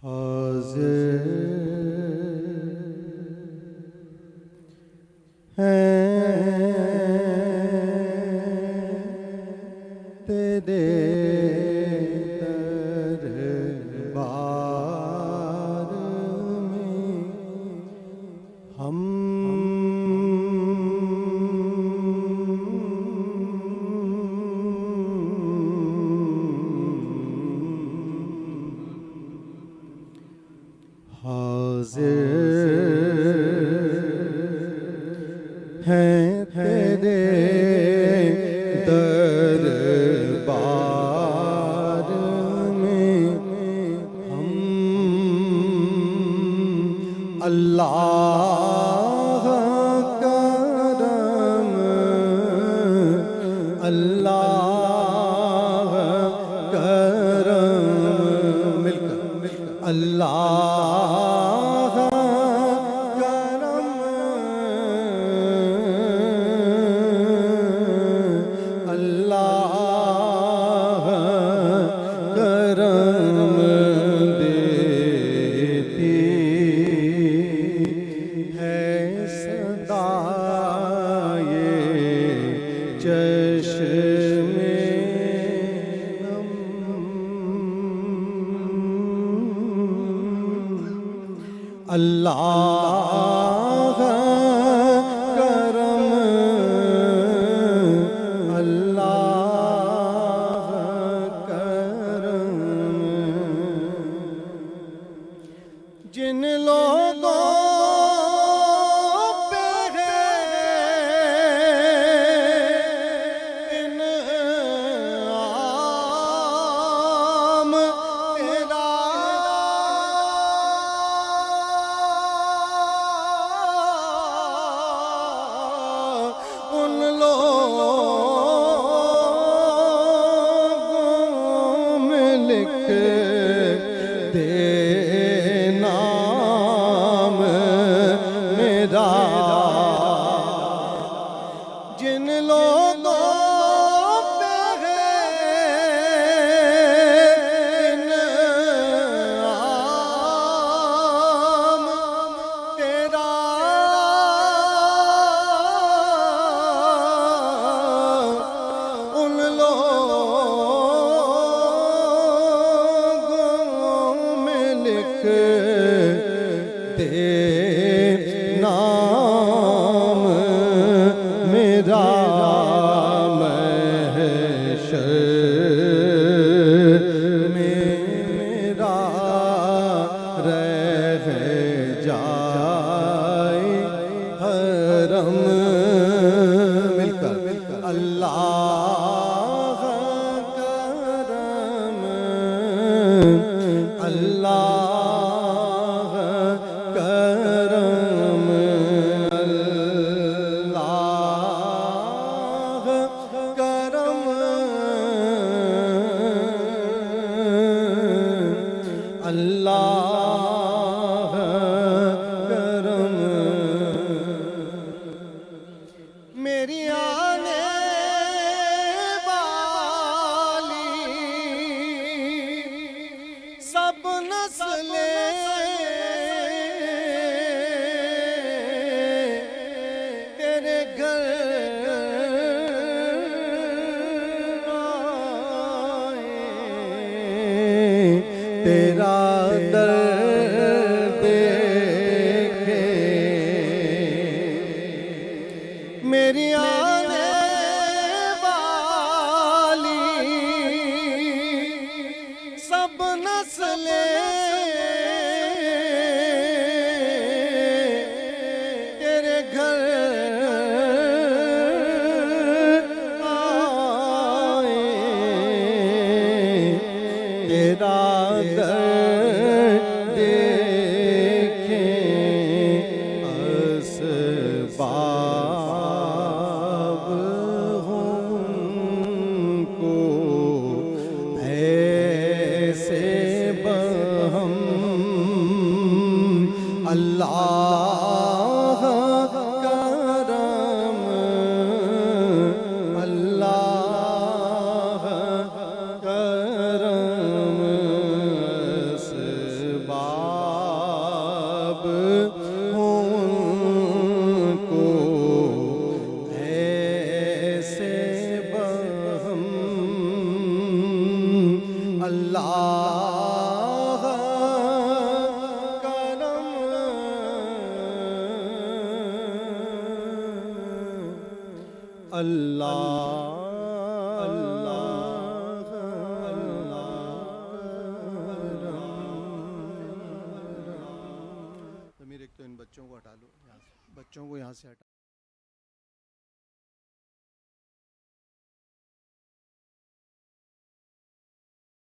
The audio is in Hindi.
हाज़िर हैं तेरे दरबार में हम हाज़िर हैं तेरे दरबार में हम अल्लाह करम अल्लाह करम मिलकर अल्लाह करम अल्लाह करम देती है सदा ये चश्मे अल्लाह करम अल्लाह करम जिन लोगों पे है इनाम तेरा उन लोगों में लिख दे नाम मेरा जिन लोगों पे है इनाम तेरा उन लोगों में लिख दे नाम मेरा महशर में मेरा रह जाए हरम मिलकर अल्लाह करम अल्लाह करम अल्लाह करम अल्लाह करम मेरी आने वाली सब नस्लें तेरे घर आए तेरा दर देखे मेरी आने वाली सब नस्लें तेरे घर आए तेरा दर देखें असबाब उनको ऐसे अल्लाह अल्लाह अल्लाह। एक तो इन बच्चों को हटा लो, बच्चों को यहाँ से हटा।